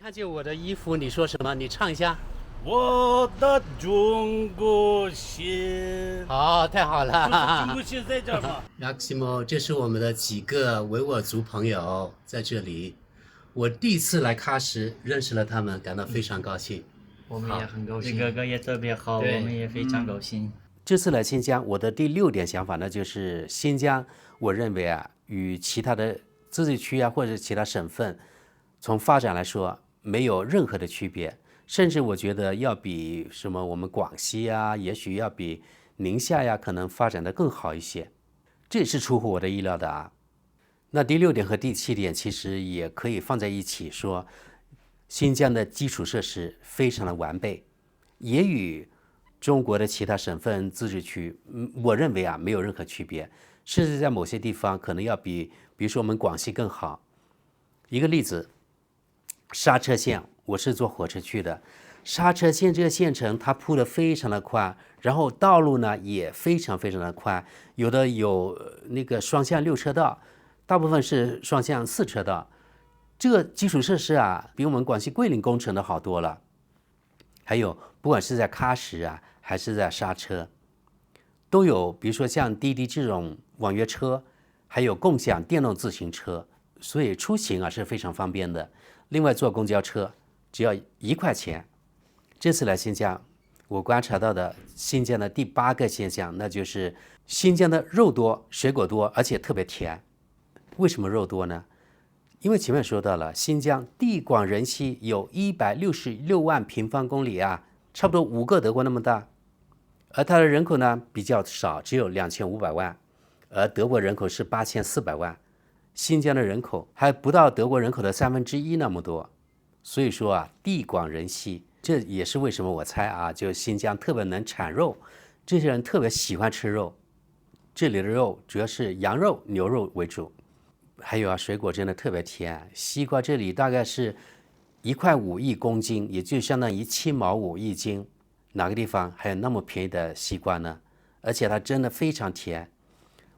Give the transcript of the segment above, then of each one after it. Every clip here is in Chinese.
看见我的衣服，你说什么？你唱一下。我的中国心。好，太好了。中国心在这儿吗？Maximo，这是我们的几个维吾尔族朋友在这里。我第一次来喀什，认识了他们，感到非常高兴。我们也很高兴。李哥哥也特别好，我们也非常高兴。这次来新疆，我的第6点想法呢，就是新疆，我认为啊，与其他的自治区啊或者其他省份，从发展来说没有任何的区别，甚至我觉得要比什么我们广西啊，也许要比宁夏呀，可能发展的更好一些，这也是出乎我的意料的啊。那第6点和第7点其实也可以放在一起说，新疆的基础设施非常的完备，也与中国的其他省份自治区，我认为啊没有任何区别，甚至在某些地方可能要比如说我们广西更好。一个例子，刹车线，我是坐火车去的，刹车线这个线程它铺得非常的宽，然后道路呢也非常的宽，有的有那个双向6车道，大部分是双向4车道。这个基础设施啊，比我们广西桂林工程的好多了。还有不管是在喀什啊，还是在刹车，都有，比如说像滴滴这种网约车，还有共享电动自行车，所以出行啊是非常方便的。另外坐公交车只要1块钱。这次来新疆，我观察到的新疆的第8个现象，那就是新疆的肉多，水果多，而且特别甜。为什么肉多呢？因为前面说到了，新疆地广人稀，有166万平方公里啊，差不多5个德国那么大。而它的人口呢比较少，只有2500万，而德国人口是8400万，新疆的人口还不到德国人口的1/3那么多。所以说啊，地广人稀，这也是为什么我猜啊，就新疆特别能产肉，这些人特别喜欢吃肉。这里的肉主要是羊肉、牛肉为主。还有啊，水果真的特别甜，西瓜这里大概是1.5块一公斤，也就相当于7毛5一斤。哪个地方还有那么便宜的西瓜呢？而且它真的非常甜，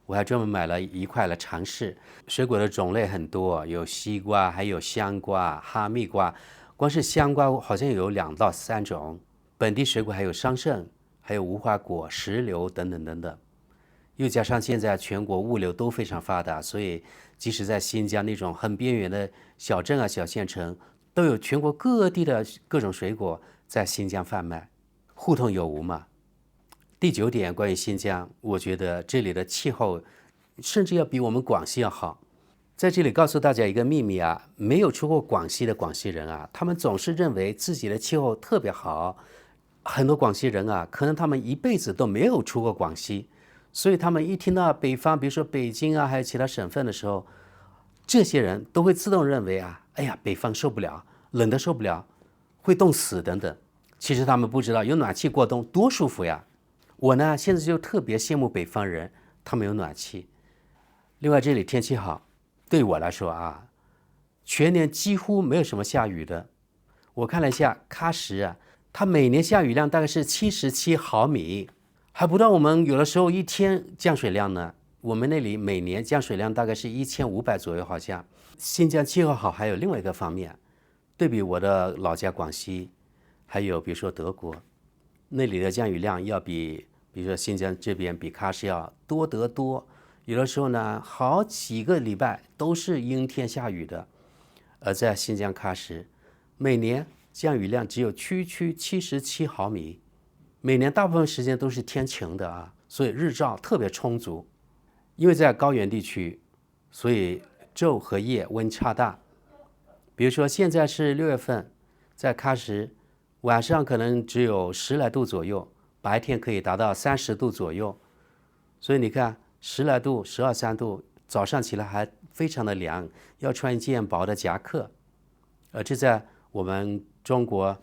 我还专门买了1块来尝试。水果的种类很多，有西瓜，还有香瓜、哈密瓜，光是香瓜好像有2到3种。本地水果还有桑葚，还有无花果、石榴等等等等。又加上现在全国物流都非常发达，所以即使在新疆那种很边缘的小镇啊、小县城，都有全国各地的各种水果在新疆贩卖，互通有无嘛。第9点，关于新疆，我觉得这里的气候甚至要比我们广西要好。在这里告诉大家一个秘密啊，没有出过广西的广西人啊，他们总是认为自己的气候特别好。很多广西人啊，可能他们一辈子都没有出过广西，所以他们一听到北方，比如说北京啊，还有其他省份的时候，这些人都会自动认为啊，哎呀，北方受不了，冷的受不了，会冻死等等。其实他们不知道，有暖气过冬多舒服呀。我呢，现在就特别羡慕北方人，他们有暖气。另外这里天气好，对我来说啊，全年几乎没有什么下雨的。我看了一下喀什啊，它每年下雨量大概是77毫米，还不到我们有的时候一天降水量呢。我们那里每年降水量大概是1500左右，好像。新疆气候好还有另外一个方面，对比我的老家广西，还有比如说德国，那里的降雨量要比如说新疆这边比喀什要多得多。有的时候呢，好几个礼拜都是阴天下雨的。而在新疆喀什，每年降雨量只有区77毫米，每年大部分时间都是天晴的啊，所以日照特别充足。因为在高原地区，所以昼和夜温差大。比如说现在是6月份，在喀什晚上可能只有10来度左右，白天可以达到30度左右。所以你看10来度、12、13度，早上起来还非常的凉，要穿一件薄的夹克。而这在我们中国，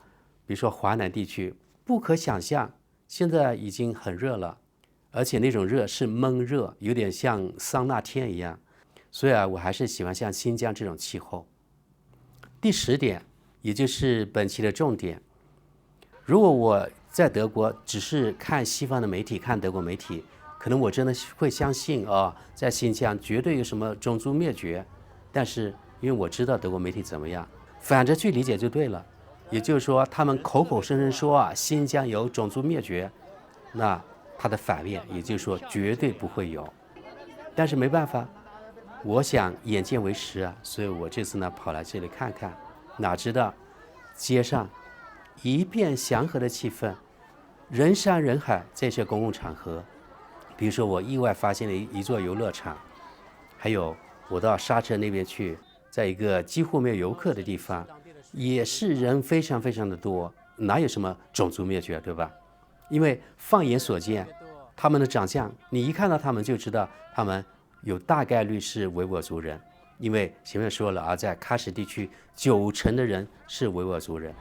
比如说华南地区，不可想象，现在已经很热了，而且那种热是闷热，有点像桑拿天一样。所以啊，我还是喜欢像新疆这种气候。第10点，也就是本期的重点，如果我在德国只是看西方的媒体，看德国媒体，可能我真的会相信啊，在新疆绝对有什么种族灭绝。但是因为我知道德国媒体怎么样，反着去理解就对了。也就是说，他们口口声声说啊，新疆有种族灭绝，那它的反面，也就是说绝对不会有。但是没办法，我想眼见为实啊，所以我这次呢跑来这里看看，哪知道街上一片祥和的气氛，人山人海，这些公共场合。比如说我意外发现了一座游乐场，还有我到沙城那边去，在一个几乎没有游客的地方，也是人非常非常的多，哪有什么种族灭绝，对吧？因为放眼所见，他们的长相，你一看到他们就知道他们有大概率是维吾尔族人，因为前面说了啊，在喀什地区90%的人是维吾尔族人。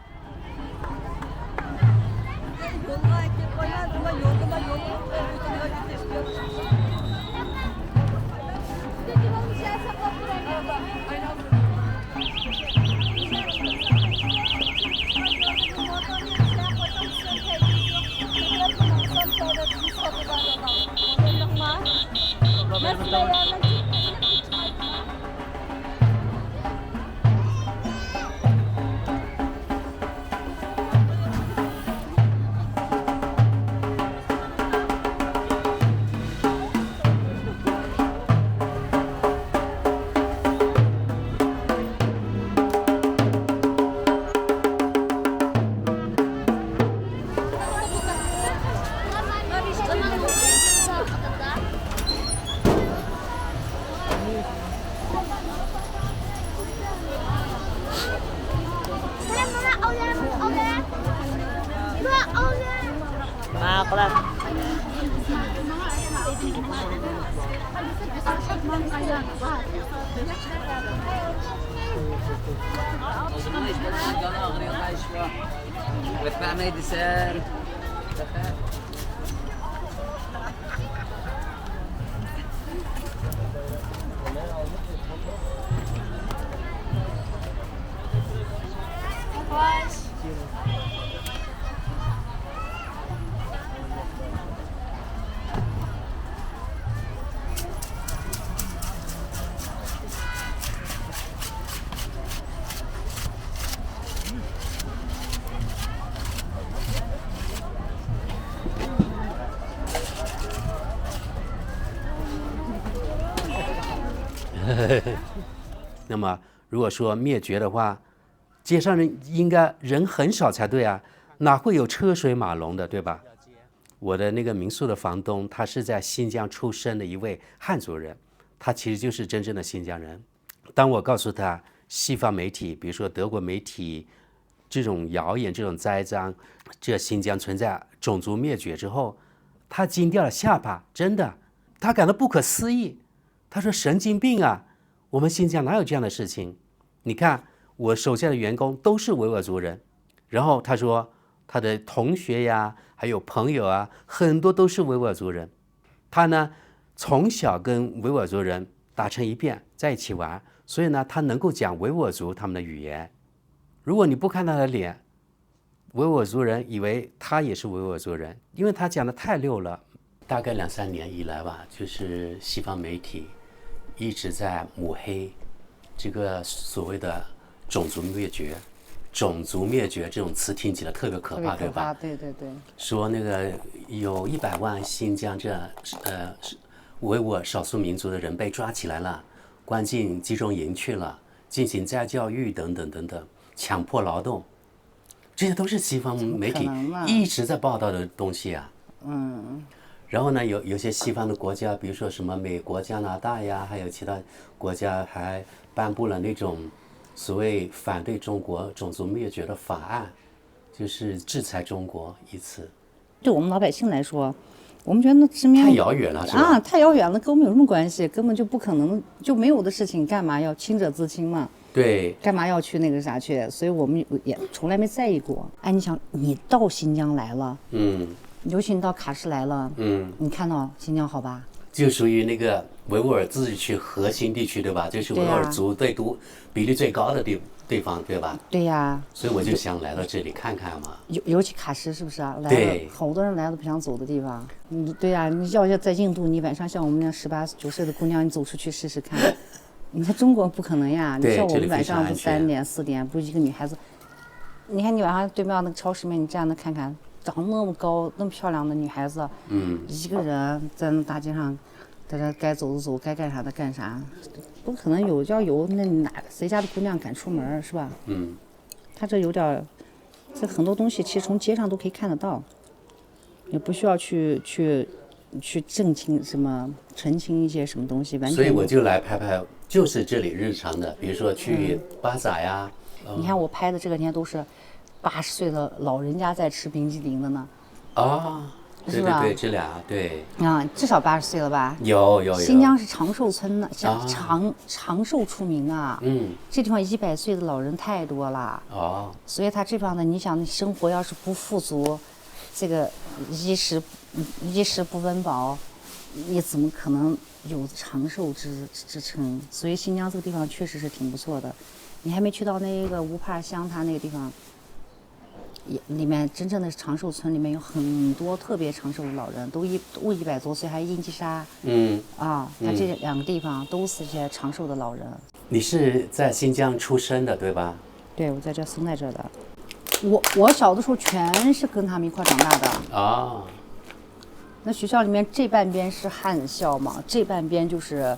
那么如果说灭绝的话，街上人应该人很少才对啊，哪会有车水马龙的，对吧？我的那个民宿的房东，他是在新疆出生的一位汉族人，他其实就是真正的新疆人。当我告诉他西方媒体，比如说德国媒体这种谣言、这种栽赃，这新疆存在种族灭绝之后，他惊掉了下巴，真的，他感到不可思议。他说：“神经病啊！我们新疆哪有这样的事情？你看我手下的员工都是维吾尔族人，然后他说他的同学呀，还有朋友啊，很多都是维吾尔族人。他呢从小跟维吾尔族人打成一片，在一起玩，所以呢他能够讲维吾尔族他们的语言。如果你不看他的脸，维吾尔族人以为他也是维吾尔族人，因为他讲的太溜了。大概2-3年以来吧，就是西方媒体一直在抹黑这个所谓的种族灭绝。种族灭绝这种词听起来特别可怕，对吧？对对对。说那个有100万新疆这维吾尔少数民族的人被抓起来了，关进集中营去了，进行再教育等等等等，强迫劳动，这些都是西方媒体一直在报道的东西啊。然后呢，有些西方的国家，比如说什么美国、加拿大呀，还有其他国家还颁布了那种所谓反对中国种族灭绝的法案，就是制裁中国一次。对我们老百姓来说，我们觉得那身边太遥远了，是吧？太遥远了，跟我们有什么关系？根本就不可能，就没有的事情，干嘛要清者自清嘛？对，干嘛要去那个啥去？所以我们也从来没在意过。哎，你想，你到新疆来了，尤其你到喀什来了，你看到新疆好吧？就属于那个维吾尔自治区核心地区，对吧？就是维吾尔族比例最高的地方，对吧？对呀。所以我就想来到这里看看嘛。尤其喀什是不是啊？来了，好多人来了不想走的地方。对呀，你要在印度，你晚上像我们那18、19岁的姑娘，你走出去试试看。你在中国不可能呀，你对像我们这里非晚上不常安全3点4点，不一个女孩子，你看你晚上对面那个超市里面，你站着看看，长那么高、那么漂亮的女孩子，一个人在那大街上，在这该走的走，该干啥的干啥，不可能有，要有那谁家的姑娘敢出门是吧？他这有点儿，这很多东西其实从街上都可以看得到，也不需要去澄清什么、澄清一些什么东西，完全。所以我就来拍拍，就是这里日常的，比如说去巴萨呀。你看我拍的这个天都是80岁的老人家在吃冰激凌的呢。啊，对是吧对对，这俩对。至少80岁了吧？有。新疆是长寿村呢，长寿出名啊。这地方100岁的老人太多了。所以他这方的，你想生活要是不富足，这个衣食不温饱，你怎么可能有长寿之称？所以新疆这个地方确实是挺不错的。你还没去到那个乌帕尔乡，它那个地方，里面真正的长寿村里面有很多特别长寿的老人，都100多岁，还有印基沙。它这2个地方都是些长寿的老人。你是在新疆出生的对吧？对，我在这生在这的。我小的时候全是跟他们一块长大的。那学校里面这半边是汉校嘛，这半边就是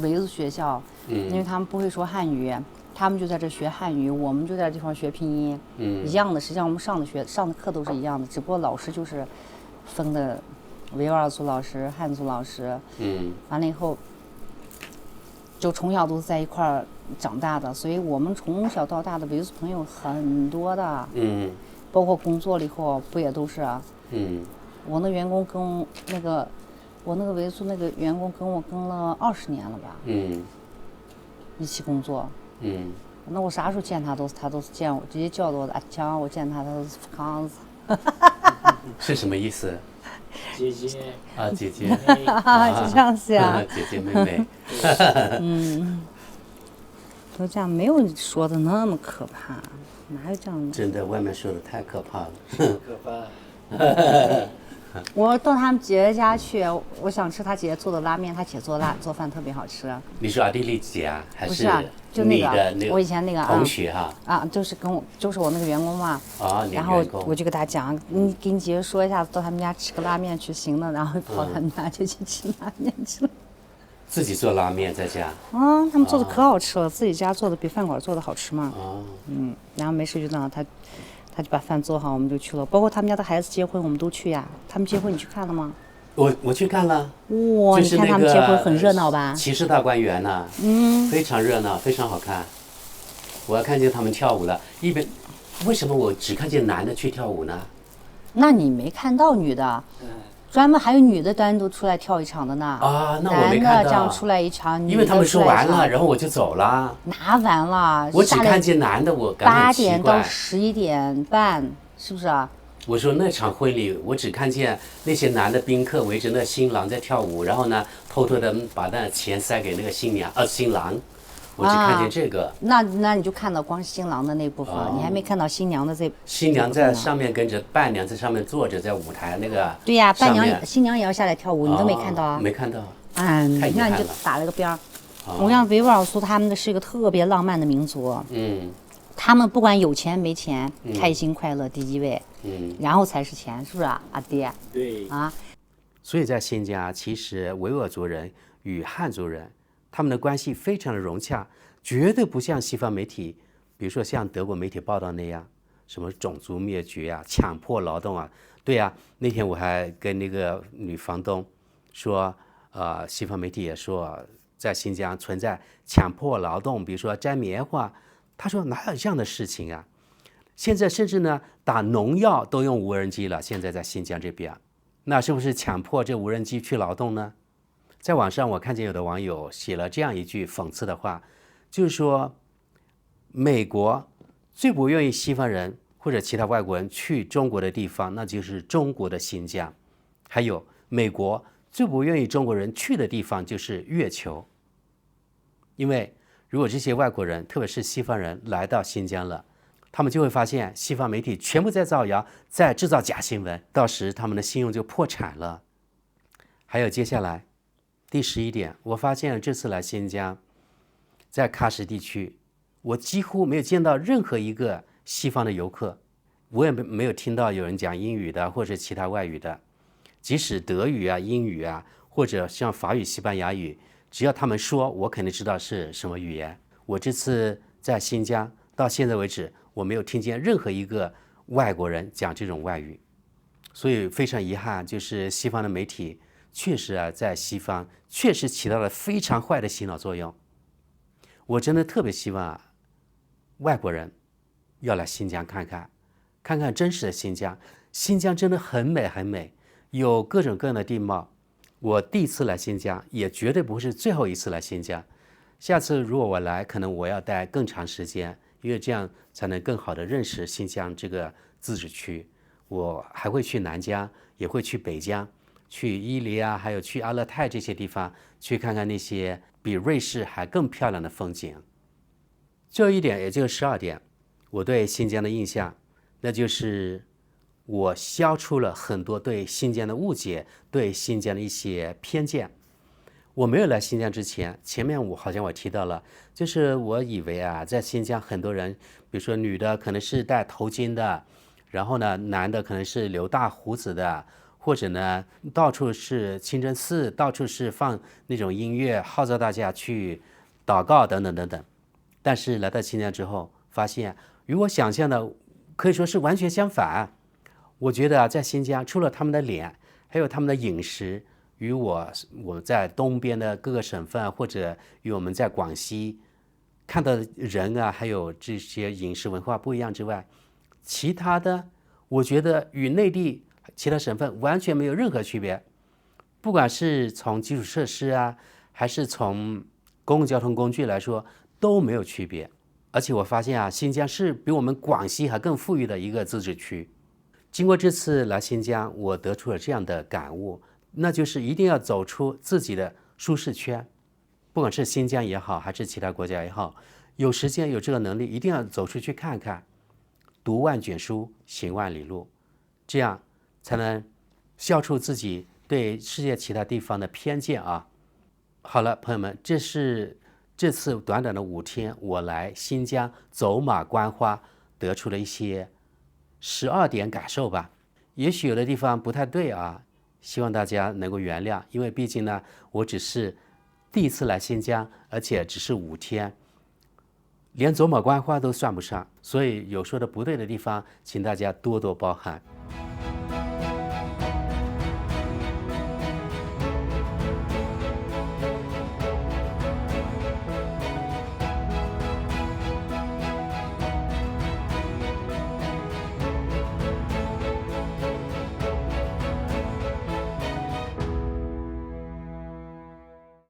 维族学校。因为他们不会说汉语，他们就在这学汉语，我们就在这地方学拼音。一样的，实际上我们上的课都是一样的，只不过老师就是分的维吾尔族老师、汉族老师。完了以后，就从小都是在一块儿长大的，所以我们从小到大的维族朋友很多的。包括工作了以后不也都是啊？我那员工跟我那个维族那个员工跟我跟了20年了吧？一起工作。那我啥时候见他都是见我，直接叫我的阿强，我见他都是康子。是什么意思？姐姐啊，姐姐。就这样子呀。姐姐妹妹。都这样，没有你说的那么可怕，哪有这样的？真的，外面说的太可怕了。可怕。我到他们姐姐家去，我想吃他姐姐做的拉面，他姐做饭特别好吃。你说阿地利姐啊，还不是啊，就你的那个我以前那个同学哈？就是我那个员工嘛。然后我就给他讲，你给你姐姐说一下，到他们家吃个拉面去行了，然后跑他们家就去吃拉面去了。自己做拉面在家？他们做的可好吃了，自己家做的比饭馆做的好吃嘛。然后没事就那他就把饭做好，我们就去了。包括他们家的孩子结婚，我们都去呀。他们结婚你去看了吗？我去看了。哇，你看他们结婚很热闹吧？骑士大观园呐，非常热闹，非常好看。我还看见他们跳舞了，为什么我只看见男的去跳舞呢？那你没看到女的？专门还有女的单独出来跳一场的呢。那我没看到。男的这样出来一场，因为他们说完了，然后我就走了。哪完了？我只看见男的，我感觉很奇怪。8点到11点半，是不是啊？我说那场婚礼，我只看见那些男的宾客围着那新郎在跳舞，然后呢，偷偷的把那钱塞给那个新郎。我只看见这个。那你就看到光是新郎的那部分，你还没看到新娘的这。新娘在上面跟着，伴娘在上面坐着，在舞台那个。对呀，新娘也要下来跳舞，你都没看到啊？没看到。你看你就打了个边儿。我看维吾尔族他们的是一个特别浪漫的民族。他们不管有钱没钱，开心快乐第一位。然后才是钱，是不是啊，阿爹？对。所以在新疆，其实维吾尔族人与汉族人。他们的关系非常的融洽，绝对不像西方媒体，比如说像德国媒体报道那样，什么种族灭绝啊、强迫劳动啊。对啊，那天我还跟那个女房东说，西方媒体也说在新疆存在强迫劳动，比如说摘棉花。她说哪有这样的事情啊？现在甚至呢打农药都用无人机了，现在在新疆这边，那是不是强迫这无人机去劳动呢？在网上我看见有的网友写了这样一句讽刺的话，就是说美国最不愿意西方人或者其他外国人去中国的地方，那就是中国的新疆。还有美国最不愿意中国人去的地方就是月球。因为如果这些外国人特别是西方人来到新疆了，他们就会发现西方媒体全部在造谣，在制造假新闻，到时他们的信用就破产了。还有接下来第11点，我发现这次来新疆，在喀什地区，我几乎没有见到任何一个西方的游客，我也没有听到有人讲英语的或者其他外语的，即使德语啊、英语啊，或者像法语、西班牙语，只要他们说，我肯定知道是什么语言。我这次在新疆到现在为止，我没有听见任何一个外国人讲这种外语，所以非常遗憾，就是西方的媒体确实啊，在西方确实起到了非常坏的洗脑作用。我真的特别希望外国人要来新疆看看，看看真实的新疆。新疆真的很美很美，有各种各样的地貌。我第一次来新疆，也绝对不是最后一次来新疆。下次如果我来，可能我要待更长时间，因为这样才能更好的认识新疆这个自治区。我还会去南疆，也会去北疆，去伊犁啊，还有去阿勒泰这些地方，去看看那些比瑞士还更漂亮的风景。最后一点，也就是12点，我对新疆的印象，那就是我消除了很多对新疆的误解，对新疆的一些偏见。我没有来新疆之前，前面我好像我提到了，就是我以为啊，在新疆很多人，比如说女的可能是戴头巾的，然后呢，男的可能是留大胡子的，或者呢，到处是清真寺，到处是放那种音乐，号召大家去祷告等等等等。但是来到新疆之后，发现与我想象的可以说是完全相反。我觉得啊，在新疆除了他们的脸，还有他们的饮食，与我在东边的各个省份，或者与我们在广西看到的人啊，还有这些饮食文化不一样之外，其他的我觉得与内地其他省份完全没有任何区别。不管是从基础设施啊，还是从公共交通工具来说，都没有区别。而且我发现啊，新疆是比我们广西还更富裕的一个自治区。经过这次来新疆，我得出了这样的感悟，那就是一定要走出自己的舒适圈，不管是新疆也好，还是其他国家也好，有时间有这个能力，一定要走出去看看，读万卷书，行万里路，这样才能消除自己对世界其他地方的偏见啊。好了，朋友们，这是这次短短的5天，我来新疆走马观花得出了一些12点感受吧。也许有的地方不太对啊，希望大家能够原谅，因为毕竟呢，我只是第一次来新疆，而且只是5天，连走马观花都算不上，所以有说的不对的地方，请大家多多包涵。